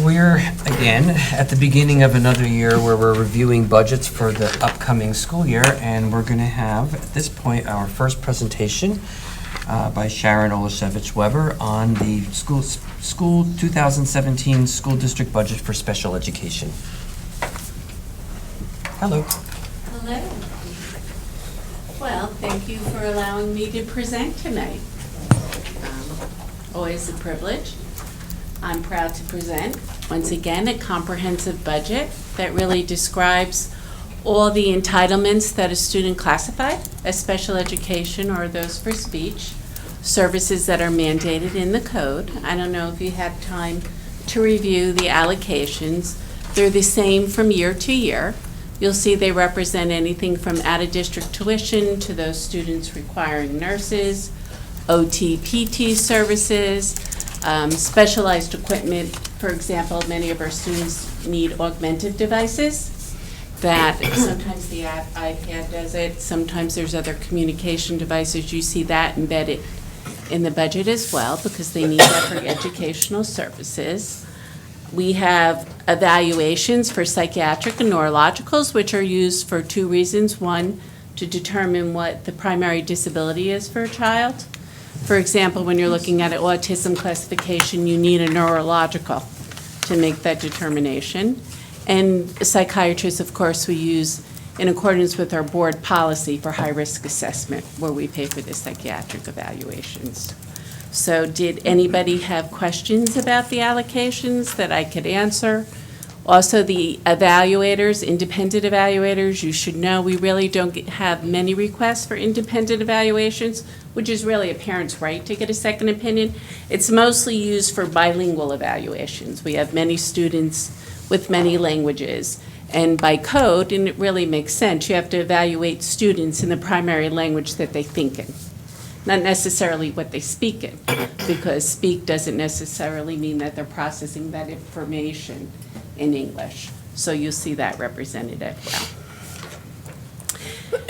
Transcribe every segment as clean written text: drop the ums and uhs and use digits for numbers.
We're, again, at the beginning of another year where we're reviewing budgets for the upcoming school year, and we're going to have, at this point, our first presentation by Sharon Olashevich-Weber on the school 2017 school district budget for special education. Hello. Hello. Well, thank you for allowing me to present tonight. Always a privilege. I'm proud to present, once again, a comprehensive budget that really describes all the entitlements that a student classified as special education or those for speech, services that are mandated in the code. I don't know if you had time to review the allocations. They're the same from year to year. You'll see they represent anything from out-of-district tuition to those students requiring nurses, OT, PT services, specialized equipment. For example, many of our students need augmented devices that sometimes the iPad does it, sometimes there's other communication devices. You see that embedded in the budget as well because they need that for educational services. We have evaluations for psychiatric and neurologicals, which are used for two reasons. One, to determine what the primary disability is for a child. For example, when you're looking at an autism classification, you need a neurological to make that determination. And psychiatrists, of course, we use in accordance with our board policy for high-risk assessment, where we pay for the psychiatric evaluations. So did anybody have questions about the allocations that I could answer? Also, the evaluators, independent evaluators, you should know we really don't have many requests for independent evaluations, which is really a parent's right to get a second opinion. It's mostly used for bilingual evaluations. We have many students with many languages. And by code, and it really makes sense, you have to evaluate students in the primary language that they think in. Not necessarily what they speak in, because speak doesn't necessarily mean that they're processing that information in English. So you'll see that represented as well.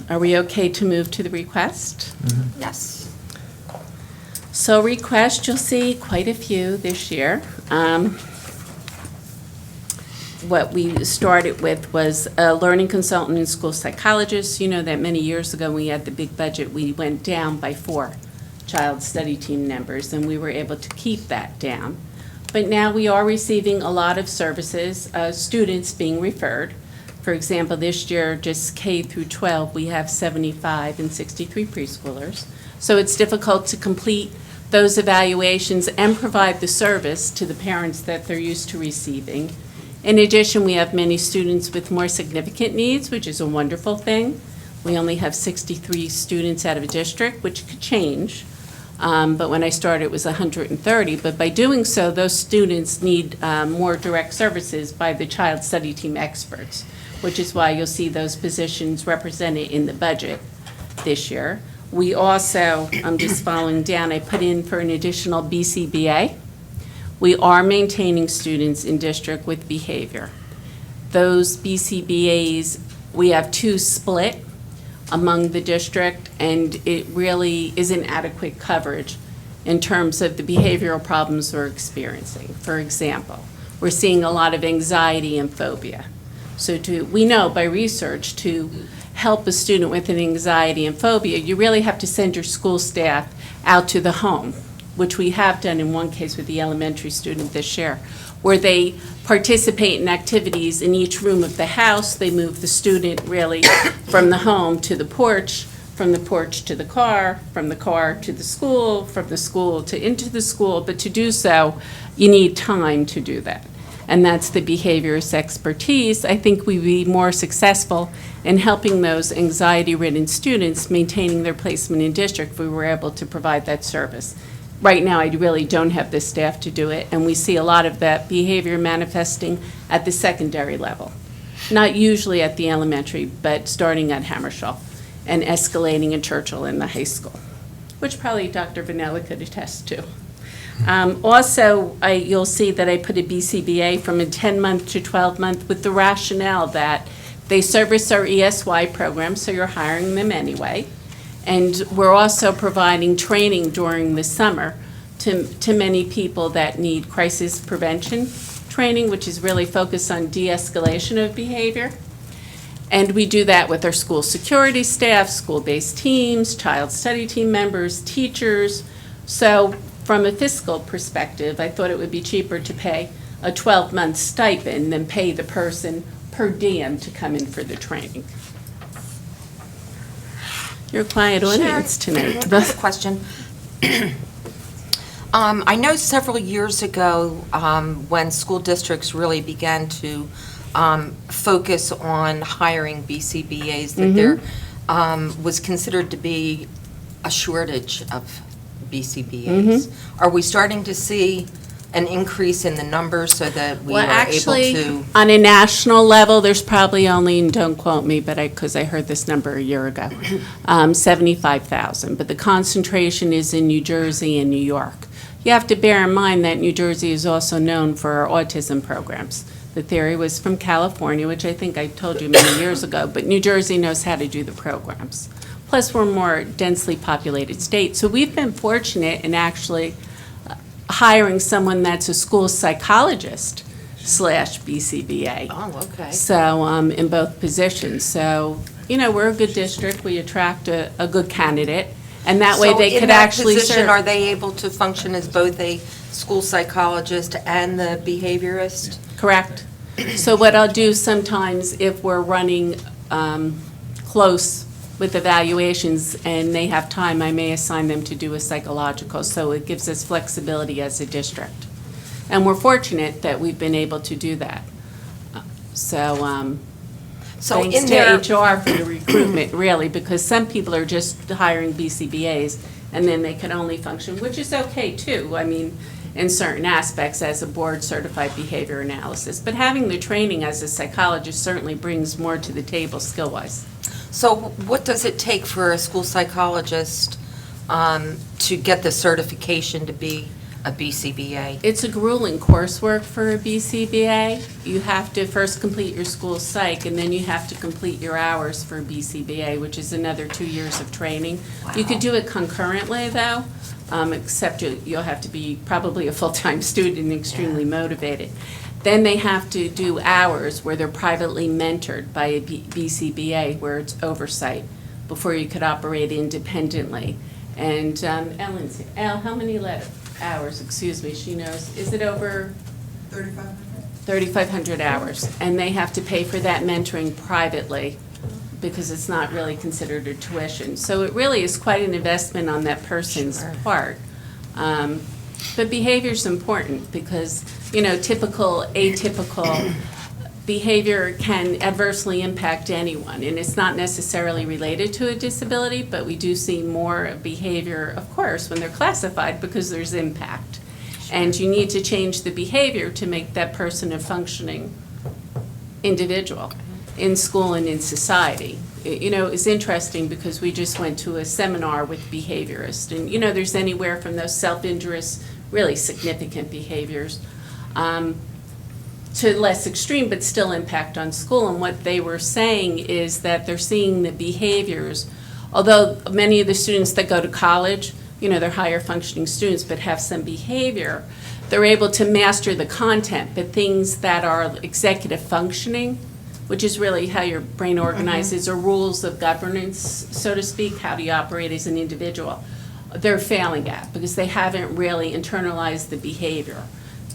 Are we okay to move to the request? Mm-hmm. Yes. So request, you'll see quite a few this year. What we started with was a learning consultant and school psychologist. You know that many years ago when we had the big budget, we went down by 4 child study team members, and we were able to keep that down. But now we are receiving a lot of services, students being referred. For example, this year, just K through 12, we have 75 and 63 preschoolers. So it's difficult to complete those evaluations and provide the service to the parents that they're used to receiving. In addition, we have many students with more significant needs, which is a wonderful thing. We only have 63 students out of a district, which could change. But when I started, it was 130. But by doing so, those students need more direct services by the child study team experts, which is why you'll see those positions represented in the budget this year. We also, I'm just following down, I put in for an additional BCBA. We are maintaining students in district with behavior. Those BCBAs, we have 2 split among the district, and it really isn't adequate coverage in terms of the behavioral problems we're experiencing. For example, we're seeing a lot of anxiety and phobia. So we know by research to help a student with an anxiety and phobia, you really have to send your school staff out to the home, which we have done in one case with the elementary student this year, where they participate in activities in each room of the house. They move the student really from the home to the porch, from the porch to the car, from the car to the school, from the school to into the school. But to do so, you need time to do that. And that's the behaviorist expertise. I think we'd be more successful in helping those anxiety-ridden students maintaining their placement in district if we were able to provide that service. Right now, I really don't have the staff to do it, and we see a lot of that behavior manifesting at the secondary level. Not usually at the elementary, but starting at Hammershaw and escalating in Churchill in the high school, which probably Dr. Vanella could attest to. Also, you'll see that I put a BCBA from a 10-month to 12-month with the rationale that they service our ESY program, so you're hiring them anyway. And we're also providing training during the summer to many people that need crisis prevention training, which is really focused on de-escalation of behavior. And we do that with our school security staff, school-based teams, child study team members, teachers. So from a fiscal perspective, I thought it would be cheaper to pay a 12-month stipend than pay the person per diem to come in for the training. You're a quiet audience tonight. I have a question. I know several years ago, when school districts really began to focus on hiring BCBAs, that there was considered to be a shortage of BCBAs. Are we starting to see an increase in the numbers so that we Well, are actually, able to? on a national level, there's probably only, and don't quote me, but because I heard this number a year ago, 75,000. But the concentration is in New Jersey and New York. You have to bear in mind that New Jersey is also known for our autism programs. The theory was from California, which I think I told you many years ago, but New Jersey knows how to do the programs. Plus, we're a more densely populated state. So we've been fortunate in actually hiring someone that's a school psychologist / BCBA. Oh, okay. So, in both positions. So, we're a good district. We attract a good candidate. And that way they could actually So in that position, serve. are they able to function as both a school psychologist and the behaviorist? Correct. So what I'll do sometimes, if we're running close with evaluations and they have time, I may assign them to do a psychological. So it gives us flexibility as a district. And we're fortunate that we've been able to do that. So So thanks in to their, HR for the recruitment, really, because some people are just hiring BCBAs and then they can only function, which is okay too. I mean, in certain aspects as a board-certified behavior analysis. But having the training as a psychologist certainly brings more to the table skill-wise. so what does it take for a school psychologist to get the certification to be a BCBA? It's a grueling coursework for a BCBA. You have to first complete your school psych, and then you have to complete your hours for a BCBA, which is another 2 years of training. You could do it concurrently, though, except you'll have to be probably a full-time student and extremely motivated. Then they have to do hours where they're privately mentored by a BCBA, where it's oversight, before you could operate independently. And Ellen's, how many hours, excuse me, she knows, is it over? 3,500 hours. And they have to pay for that mentoring privately because it's not really considered a tuition. So it really is quite an investment on that person's part. But behavior's important because, typical, atypical behavior can adversely impact anyone. And it's not necessarily related to a disability, but we do see more behavior, of course, when they're classified because there's impact. And you need to change the behavior to make that person a functioning individual in school and in society. It's interesting because we just went to a seminar with behaviorists. And, there's anywhere from those self-injurious, really significant behaviors to less extreme, but still impact on school. And what they were saying is that they're seeing the behaviors, although many of the students that go to college, they're higher functioning students, but have some behavior, they're able to master the content, but things that are executive functioning, which is really how your brain organizes, or rules of governance, so to speak, how do you operate as an individual, they're failing at because they haven't really internalized the behavior.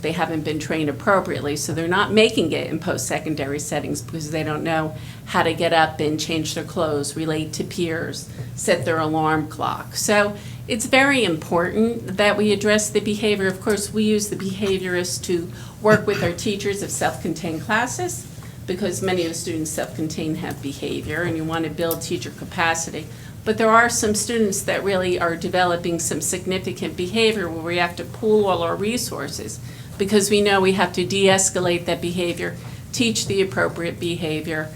They haven't been trained appropriately, so they're not making it in post-secondary settings because they don't know how to get up and change their clothes, relate to peers, set their alarm clock. So it's very important that we address the behavior. Of course, we use the behaviorists to work with our teachers of self-contained classes because many of the students self-contained have behavior and you want to build teacher capacity. But there are some students that really are developing some significant behavior where we have to pool all our resources because we know we have to de-escalate that behavior, teach the appropriate behavior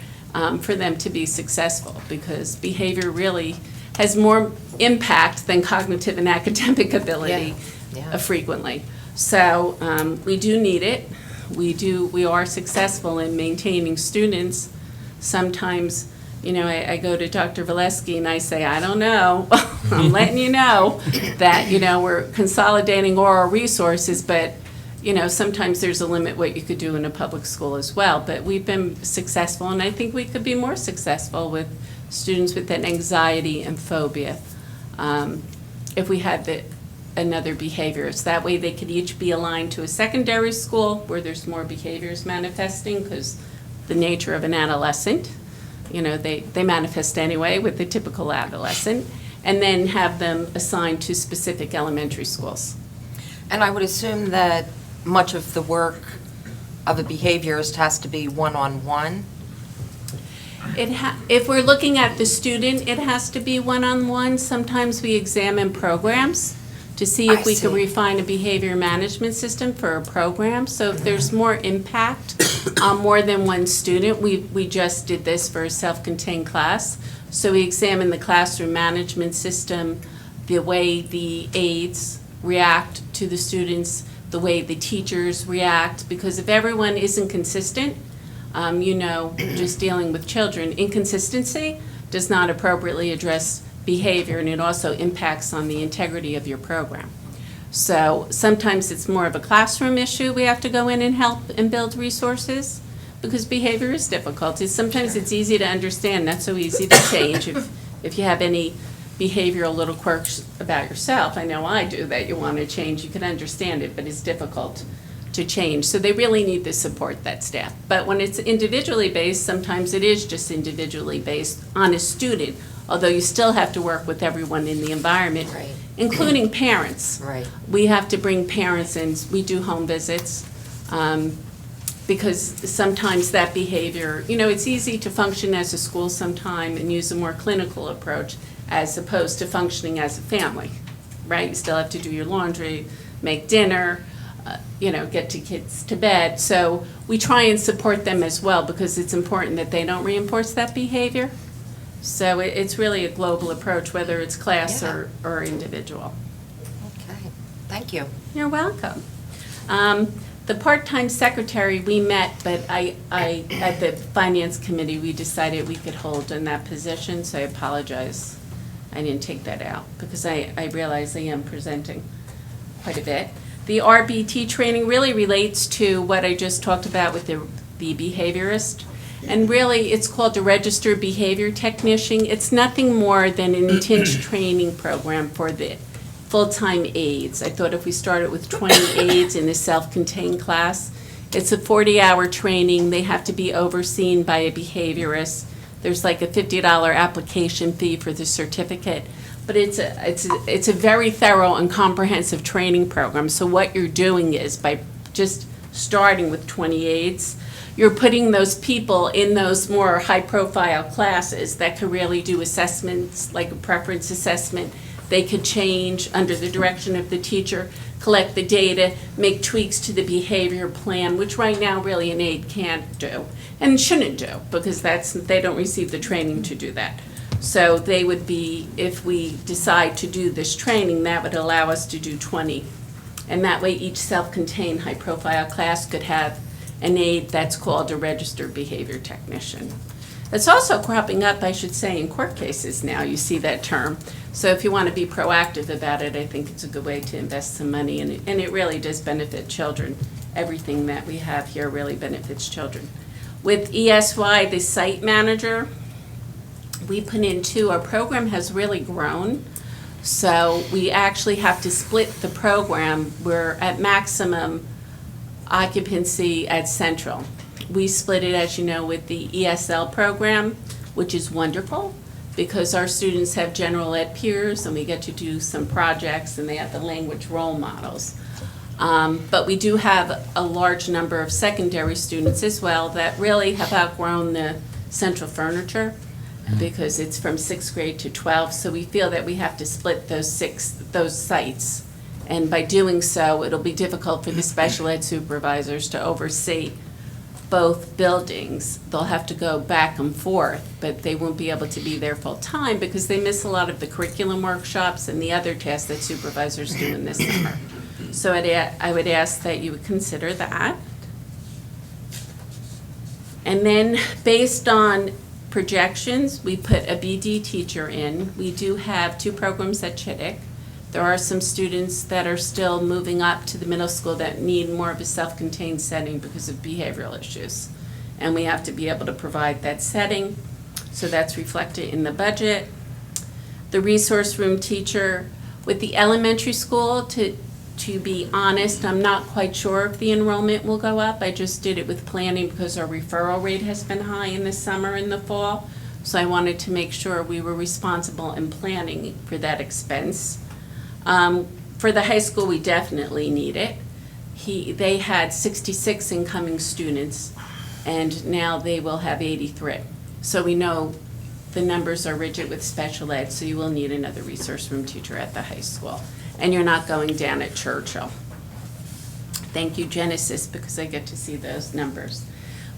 for them to be successful because behavior really has more impact than cognitive and academic ability frequently. So we do need it. We are successful in maintaining students. Sometimes I go to Dr. Valesky and I say, I don't know. I'm letting you know that, we're consolidating oral resources, but, sometimes there's a limit what you could do in a public school as well. But we've been successful, and I think we could be more successful with students with an anxiety and phobia if we had another behaviorist. That way they could each be aligned to a secondary school where there's more behaviors manifesting, because the nature of an adolescent, they manifest anyway with the typical adolescent, and then have them assigned to specific elementary schools. And I would assume that much of the work of a behaviorist has to be one-on-one? If we're looking at the student, it has to be one-on-one. Sometimes we examine programs to see if we can refine a behavior management system for a program. So if there's more impact on more than one student, we just did this for a self-contained class. So we examined the classroom management system, the way the aides react to the students, the way the teachers react, because if everyone isn't consistent, just dealing with children, inconsistency does not appropriately address behavior, and it also impacts on the integrity of your program. So sometimes it's more of a classroom issue. We have to go in and help and build resources, because behavior is difficult. Sometimes it's easy to understand, not so easy to change. If you have any behavioral little quirks about yourself, I know I do, that you want to change, you can understand it, but it's difficult to change. So they really need to support that staff. But when it's individually based, sometimes it is just individually based on a student, although you still have to work with everyone in the environment, Right. including parents. Right. We have to bring parents in. We do home visits, because sometimes that behavior, it's easy to function as a school sometime and use a more clinical approach as opposed to functioning as a family, right? You still have to do your laundry, make dinner, get to kids to bed. So we try and support them as well, because it's important that they don't reinforce that behavior. So it's really a global approach, whether it's class Yeah. or individual. Okay, thank you. You're welcome. The part-time secretary, we met, but at the finance committee, we decided we could hold in that position, so I apologize. I didn't take that out, because I realize I am presenting quite a bit. The RBT training really relates to what I just talked about with the behaviorist. And really, it's called a registered behavior technician. It's nothing more than an intense training program for the full-time aides. I thought if we started with 20 aides in a self-contained class, it's a 40-hour training. They have to be overseen by a behaviorist. There's like a $50 application fee for the certificate. But it's a very thorough and comprehensive training program. So what you're doing is, by just starting with 20 aides, you're putting those people in those more high-profile classes that can really do assessments, like a preference assessment. They could change under the direction of the teacher, collect the data, make tweaks to the behavior plan, which right now really an aide can't do and shouldn't do, because they don't receive the training to do that. So they would be, if we decide to do this training, that would allow us to do 20. And that way each self-contained high-profile class could have an aide that's called a registered behavior technician. It's also cropping up, I should say, in court cases now. You see that term. So if you want to be proactive about it, I think it's a good way to invest some money, and it really does benefit children. Everything that we have here really benefits children. With ESY, the site manager, we put in two. Our program has really grown, so we actually have to split the program. We're at maximum occupancy at Central. We split it, as you know, with the ESL program, which is wonderful, because our students have general ed peers, and we get to do some projects, and they have the language role models. But we do have a large number of secondary students as well that really have outgrown the Central furniture, because it's from 6th grade to 12th, so we feel that we have to split those sites. And by doing so, it'll be difficult for the special ed supervisors to oversee both buildings. They'll have to go back and forth, but they won't be able to be there full time because they miss a lot of the curriculum workshops and the other tasks that supervisors do in this summer. So I would ask that you would consider that. And then based on projections, we put a BD teacher in. We do have 2 programs at Chittick. There are some students that are still moving up to the middle school that need more of a self-contained setting because of behavioral issues. And we have to be able to provide that setting, so that's reflected in the budget. The resource room teacher with the elementary school, to be honest, I'm not quite sure if the enrollment will go up. I just did it with planning because our referral rate has been high in the summer and the fall. So I wanted to make sure we were responsible in planning for that expense. For the high school, we definitely need it. They had 66 incoming students, and now they will have 83. So we know the numbers are rigid with special ed, so you will need another resource room teacher at the high school. And you're not going down at Churchill. Thank you, Genesis, because I get to see those numbers.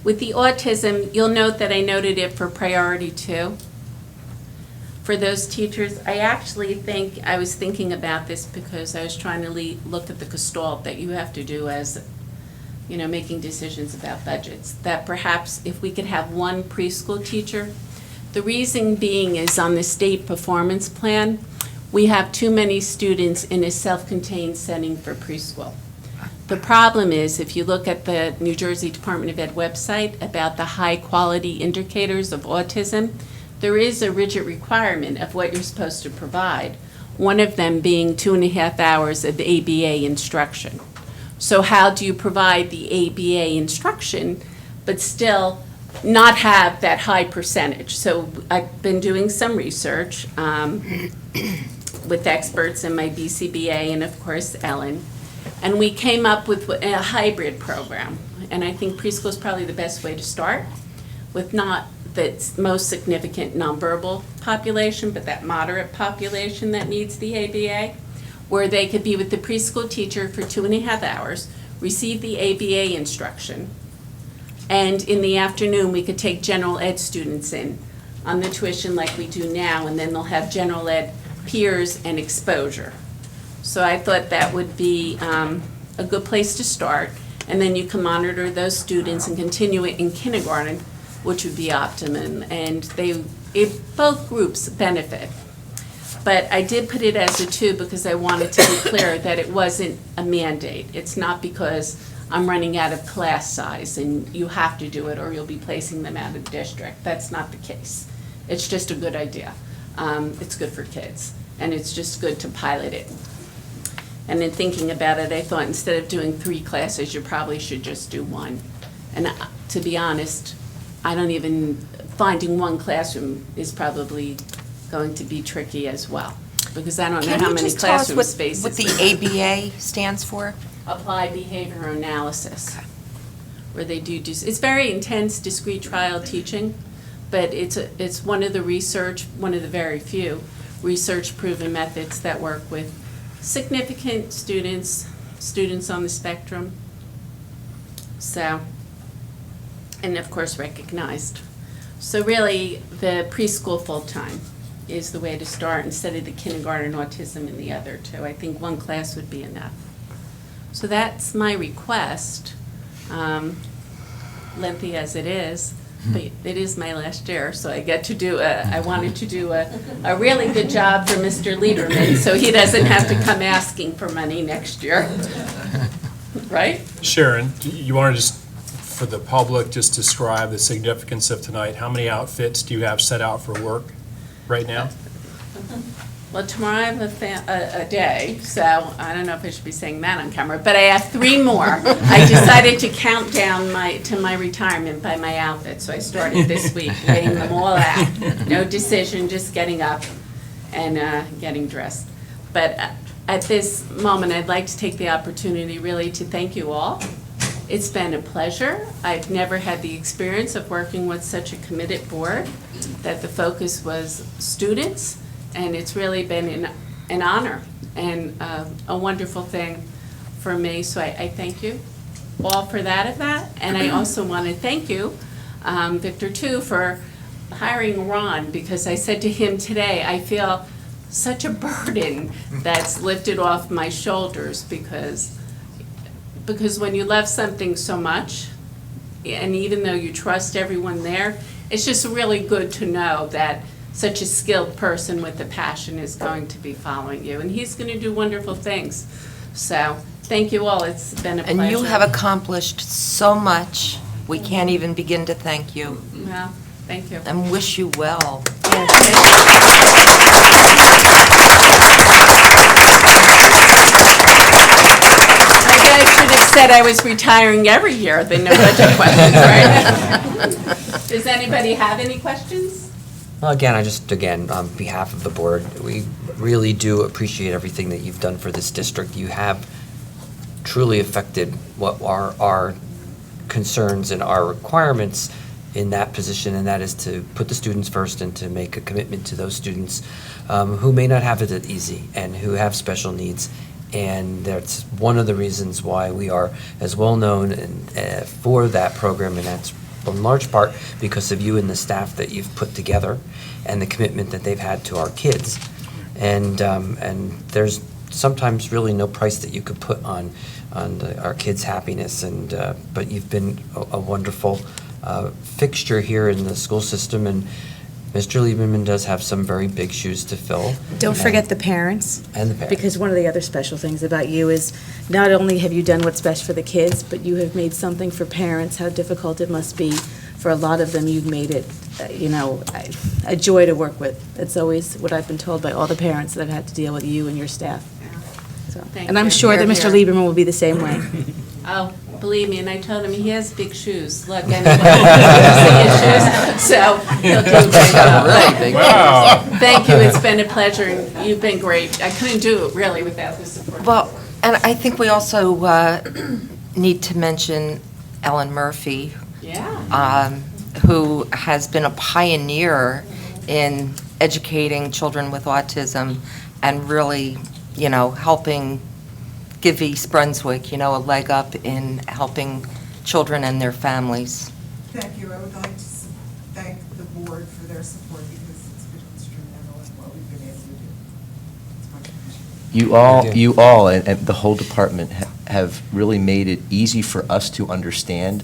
With the autism, you'll note that I noted it for priority 2. For those teachers, I actually think, I was thinking about this because I was trying to look at the gestalt that you have to do as, making decisions about budgets, that perhaps if we could have 1 preschool teacher. The reason being is on the state performance plan, we have too many students in a self-contained setting for preschool. The problem is, if you look at the New Jersey Department of Ed website about the high-quality indicators of autism, there is a rigid requirement of what you're supposed to provide, one of them being 2.5 hours of ABA instruction. So how do you provide the ABA instruction, but still not have that high percentage? So I've been doing some research with experts in my BCBA and, of course, Ellen. And we came up with a hybrid program. And I think preschool is probably the best way to start, with not the most significant nonverbal population, but that moderate population that needs the ABA, where they could be with the preschool teacher for 2.5 hours, receive the ABA instruction, and in the afternoon we could take general ed students in on the tuition like we do now, and then they'll have general ed peers and exposure. So I thought that would be a good place to start, and then you can monitor those students and continue it in kindergarten, which would be optimum, and both groups benefit. But I did put it as a 2 because I wanted to be clear that it wasn't a mandate. It's not because I'm running out of class size and you have to do it or you'll be placing them out of district. That's not the case. It's just a good idea. It's good for kids, and it's just good to pilot it. And in thinking about it, I thought instead of doing 3 classes, you probably should just do 1. And to be honest, finding 1 classroom is probably going to be tricky as well, because I don't know how many classroom spaces. What the ABA stands for? Applied Behavior Analysis, where they do, it's very intense, discrete trial teaching, but it's one of the very few research-proven methods that work with significant students on the spectrum, so, and of course recognized. So really, the preschool full-time is the way to start instead of the kindergarten autism and the other 2. I think 1 class would be enough. So that's my request, lengthy as it is, but it is my last year, so I get to do I wanted to do a really good job for Mr. Liederman, so he doesn't have to come asking for money next year. Right? Sharon, you want to just, for the public, just describe the significance of tonight? How many outfits do you have set out for work right now? Well, tomorrow I have a day, so I don't know if I should be saying that on camera, but I have 3 more. I decided to count down to my retirement by my outfit, so I started this week laying them all out. No decision, just getting up and getting dressed. But at this moment, I'd like to take the opportunity really to thank you all. It's been a pleasure. I've never had the experience of working with such a committed board, that the focus was students, and it's really been an honor and a wonderful thing for me. So I thank you all for that. And I also want to thank you, Victor, too, for hiring Ron, because I said to him today, I feel such a burden that's lifted off my shoulders, because when you love something so much, and even though you trust everyone there, it's just really good to know that such a skilled person with a passion is going to be following you, and he's going to do wonderful things. So, thank you all. It's been a pleasure. And you have accomplished so much. We can't even begin to thank you Well, thank you. and wish you well. Maybe I should have said I was retiring every year, then no budget questions, right? Does anybody have any questions? Well, again, on behalf of the board, we really do appreciate everything that you've done for this district. You have truly affected what are our concerns and our requirements in that position, and that is to put the students first and to make a commitment to those students who may not have it that easy and who have special needs. And that's one of the reasons why we are as well known for that program, and that's in large part because of you and the staff that you've put together and the commitment that they've had to our kids. And there's sometimes really no price that you could put on our kids' happiness. But you've been a wonderful fixture here in the school system, and Mr. Lieberman does have some very big shoes to fill. Don't forget the parents. And the parents. Because one of the other special things about you is not only have you done what's best for the kids, but you have made something for parents, how difficult it must be. For a lot of them, you've made it, a joy to work with. That's always what I've been told by all the parents that I've had to deal with you and your staff. So, Thank and I'm you. sure that Mr. Here, Lieberman will be the same way. Oh, believe me, and I told him he has big shoes. Look, anyway, see his shoes, so he'll do a great job. Wow. Thank you, it's been a pleasure, and you've been great. I couldn't do it really without the support. Well, and I think we also need to mention Ellen Murphy, Yeah. who has been a pioneer in educating children with autism and really, helping give East Brunswick, a leg up in helping children and their families. Thank you. I would like to thank the board for their support because it's been instrumental in what we've been able to do. It's much appreciated. You all, and the whole department have really made it easy for us to understand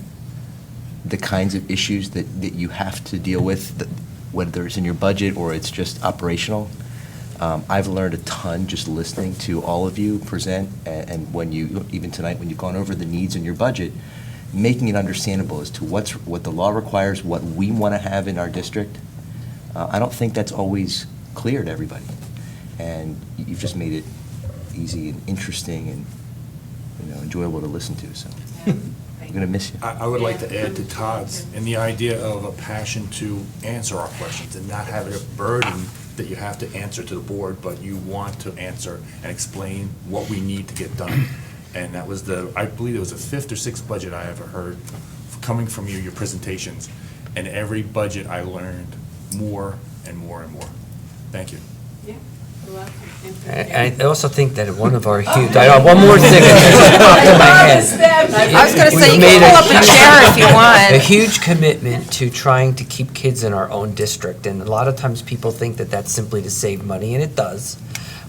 the kinds of issues that you have to deal with, whether it's in your budget or it's just operational. I've learned a ton just listening to all of you present, and even tonight, when you've gone over the needs in your budget, making it understandable as to what the law requires, what we want to have in our district. I don't think that's always clear to everybody, and you've just made it easy and interesting and enjoyable to listen to. So I'm going to miss you. I would like to add to Todd's, and the idea of a passion to answer our questions and not have it a burden that you have to answer to the board, but you want to answer and explain what we need to get done. And that was I believe it was the 5th or 6th budget I ever heard coming from you, your presentations. And every budget I learned more and more and more. Thank you. Yeah, you're welcome. And I also think that one of our huge, one more thing that just popped in my head. I was going to say, you We've can made pull up a chair if you a want. huge commitment to trying to keep kids in our own district, and a lot of times people think that that's simply to save money, and it does.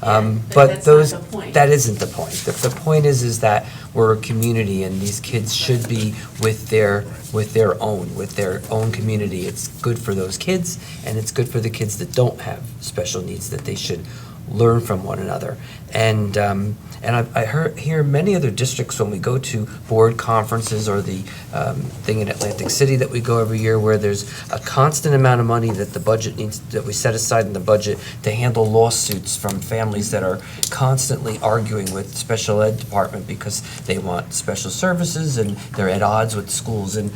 but that's not the point. That isn't the point. The point is that we're a community, and these kids should be with their own community. It's good for those kids, and it's good for the kids that don't have special needs, that they should learn from one another. And I hear many other districts, when we go to board conferences or the thing in Atlantic City that we go every year, where there's a constant amount of money that the budget needs, that we set aside in the budget to handle lawsuits from families that are constantly arguing with special ed department because they want special services and they're at odds with schools. And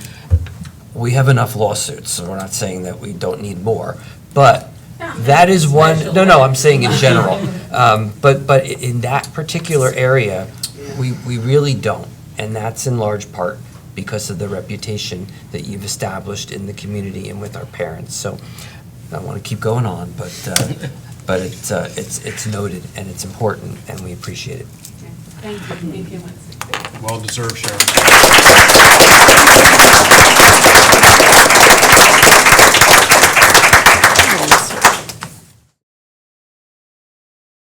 we have enough lawsuits, so we're not saying that we don't need more, but that is one, no, I'm saying in general. But in that particular area, we really don't. And that's in large part because of the reputation that you've established in the community and with our parents. So I want to keep going on, but it's noted and it's important and we appreciate it. Thank you once again. Well deserved, Sharon.